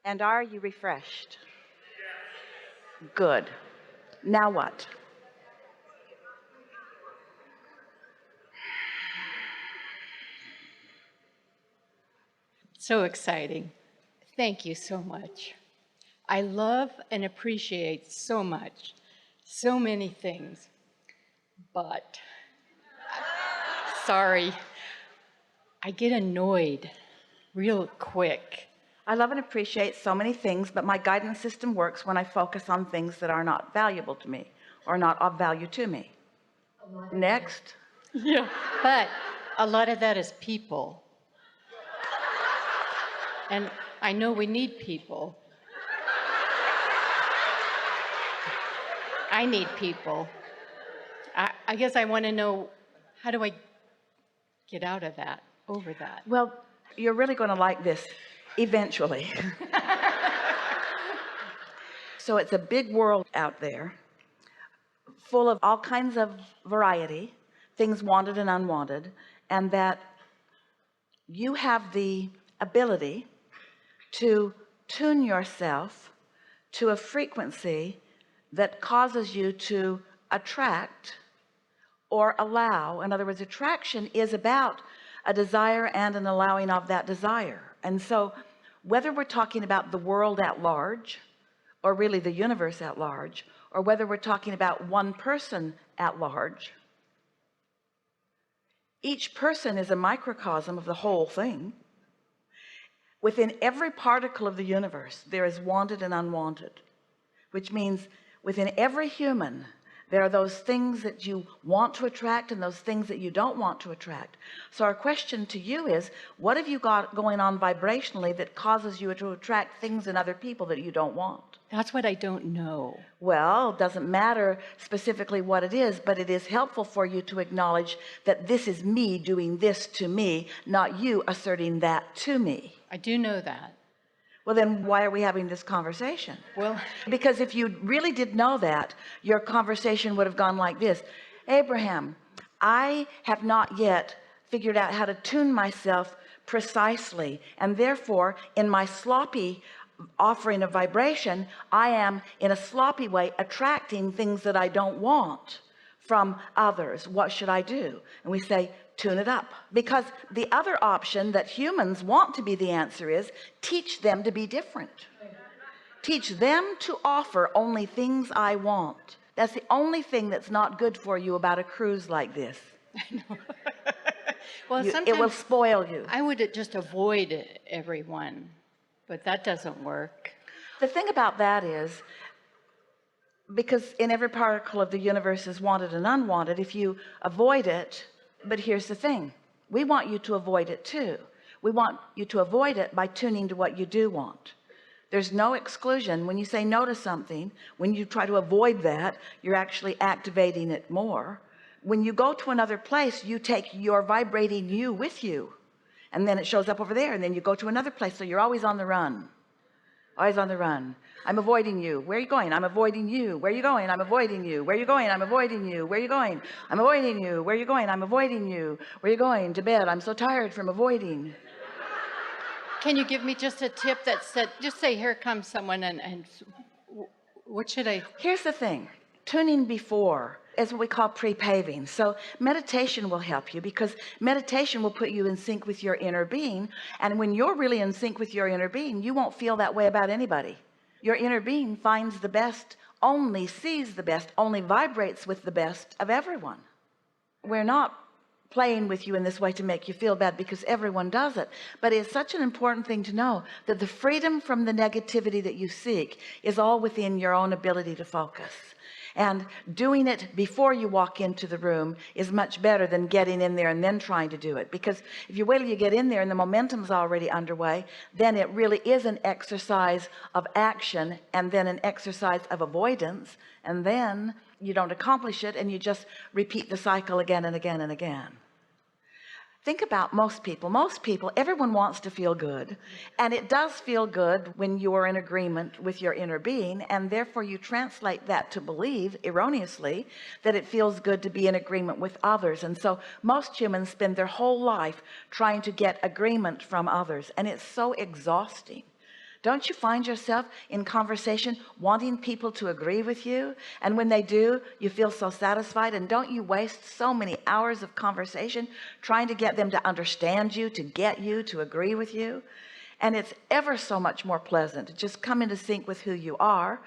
And are you refreshed? Good. Now what? So exciting. Thank you so much. I love and appreciate so much, so many things, but sorry, I get annoyed real quick. I love and appreciate so many things, but my guidance system works when I focus on things that are not valuable to me or not of value to me. Next. Yeah, but a lot of that is people. And I know we need people. I need people. I guess I want to know, how do I get out of that, over that? Well, you're really going to like this eventually. So it's a big world out there full of all kinds of variety, things wanted and unwanted, and that you have the ability to tune yourself to a frequency that causes you to attract or allow. In other words, attraction is about a desire and an allowing of that desire. And so whether we're talking about the world at large, or really the universe at large, or whether we're talking about one person at large, each person is a microcosm of the whole thing. Within every particle of the universe there is wanted and unwanted, which means within every human there are those things that you want to attract and those things that you don't want to attract. So our question to you is, what have you got going on vibrationally that causes you to attract things in other people that you don't want? That's what I don't know. Well, it doesn't matter specifically what it is, but it is helpful for you to acknowledge that this is me doing this to me, not you asserting that to me. I do know that. Well, then why are we having this conversation? Well, because if you really did know that, your conversation would have gone like this: Abraham, I have not yet figured out how to tune myself precisely, and therefore in my sloppy offering of vibration, I am in a sloppy way attracting things that I don't want from others. What should I do? And we say, tune it up. Because the other option that humans want to be the answer is teach them to be different. Teach them to offer only things I want. That's the only thing that's not good for you about a cruise like this. I know. Well, sometimes it will spoil you. I would just avoid everyone, but that doesn't work. The thing about that is, because in every particle of the universe is wanted and unwanted, if you avoid it, but here's the thing, we want you to avoid it too. We want you to avoid it by tuning to what you do want. There's no exclusion. When you say no to something, when you try to avoid that, you're actually activating it more. When you go to another place, you take your vibrating you with you, and then it shows up over there, and then you go to another place. So you're always on the run. Always on the run. I'm avoiding you. Where are you going? I'm avoiding you. Where are you going? I'm avoiding you. Where are you going? I'm avoiding you. Where are you going? I'm avoiding you. Where are you going? I'm avoiding you. Where are you going? To bed. I'm so tired from avoiding. Can you give me just a tip that said, just say, here comes someone, and what should I? Here's the thing. Tuning before is what we call pre-paving. So meditation will help you, because meditation will put you in sync with your inner being. And when you're really in sync with your inner being, you won't feel that way about anybody. Your inner being finds the best, only sees the best, only vibrates with the best of everyone. We're not playing with you in this way to make you feel bad, because everyone does it. But it's such an important thing to know that the freedom from the negativity that you seek is all within your own ability to focus. And doing it before you walk into the room is much better than getting in there and then trying to do it. Because if you wait till you get in there and the momentum's already underway, then it really is an exercise of action and then an exercise of avoidance, and then you don't accomplish it, and you just repeat the cycle again and again and again. Think about most people, everyone wants to feel good, and it does feel good when you are in agreement with your inner being, and therefore you translate that to believe erroneously that it feels good to be in agreement with others. And so most humans spend their whole life trying to get agreement from others, and it's so exhausting Don't you find yourself in conversation wanting people to agree with you? And when they do, you feel so satisfied. And don't you waste so many hours of conversation trying to get them to understand you, to get you to agree with you? And it's ever so much more pleasant to just come into sync with who you are.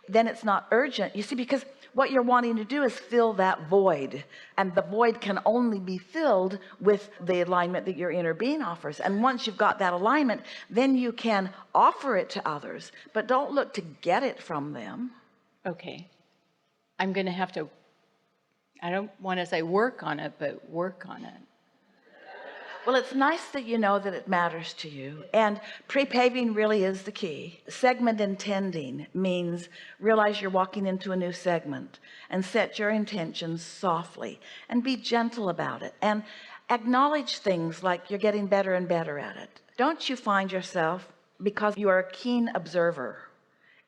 Then it's not urgent, you see, because what you're wanting to do is fill that void, and the void can only be filled with the alignment that your inner being offers. And once you've got that alignment, then you can offer it to others, but don't look to get it from them. Okay. I'm going to have to, I don't want to say work on it, but work on it. Well, it's nice that you know that it matters to you, and pre-paving really is the key. Segment intending means realize you're walking into a new segment and set your intentions softly and be gentle about it and acknowledge things like you're getting better and better at it. Don't you find yourself, because you are a keen observer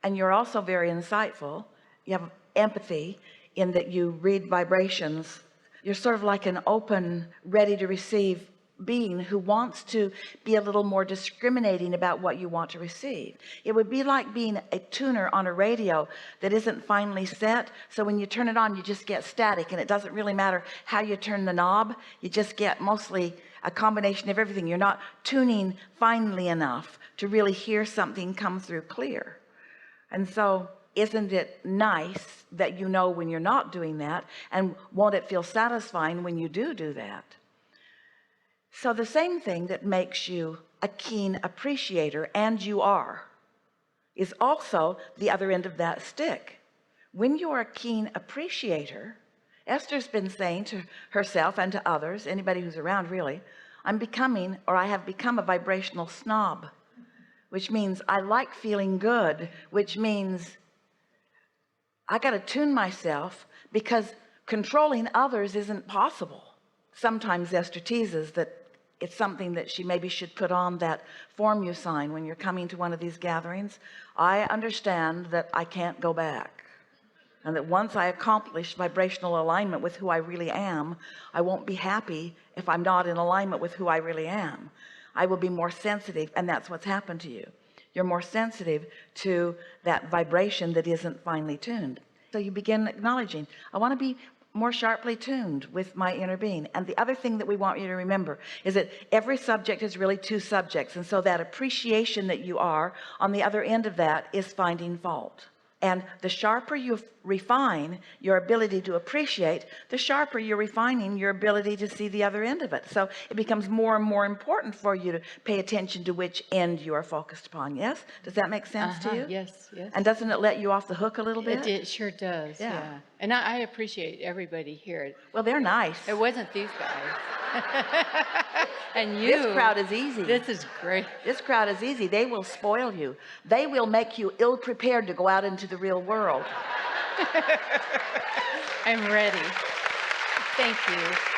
and you're also very insightful, you have empathy in that you read vibrations, you're sort of like an open, ready to receive being who wants to be a little more discriminating about what you want to receive. It would be like being a tuner on a radio that isn't finely set, so when you turn it on you just get static, and it doesn't really matter how you turn the knob, you just get mostly a combination of everything. You're not tuning finely enough to really hear something come through clear. And so isn't it nice that you know when you're not doing that, and won't it feel satisfying when you do that? So the same thing that makes you a keen appreciator, and you are, is also the other end of that stick. When you are a keen appreciator, Esther's been saying to herself and to others, anybody who's around really, I'm becoming, or I have become, a vibrational snob, which means I like feeling good, which means I got to tune myself, because controlling others isn't possible. Sometimes Esther teases that it's something that she maybe should put on that form you sign when you're coming to one of these gatherings. I understand that I can't go back, and that once I accomplish vibrational alignment with who I really am, I won't be happy if I'm not in alignment with who I really am. I will be more sensitive, and that's what's happened to you. You're more sensitive to that vibration that isn't finely tuned. So you begin acknowledging, I want to be more sharply tuned with my inner being. And the other thing that we want you to remember is that every subject is really two subjects, and so that appreciation that you are on the other end of that is finding fault. And the sharper you refine your ability to appreciate, the sharper you're refining your ability to see the other end of it. So it becomes more and more important for you to pay attention to which end you are focused upon. Yes, does that make sense to you? Yes, yes. And doesn't it let you off the hook a little bit? It sure does. Yeah. And I appreciate everybody here. Well, they're nice. It wasn't these guys. And you. This crowd is easy. This is great. This crowd is easy. They will spoil you. They will make you ill-prepared to go out into the real world. I'm ready. Thank you.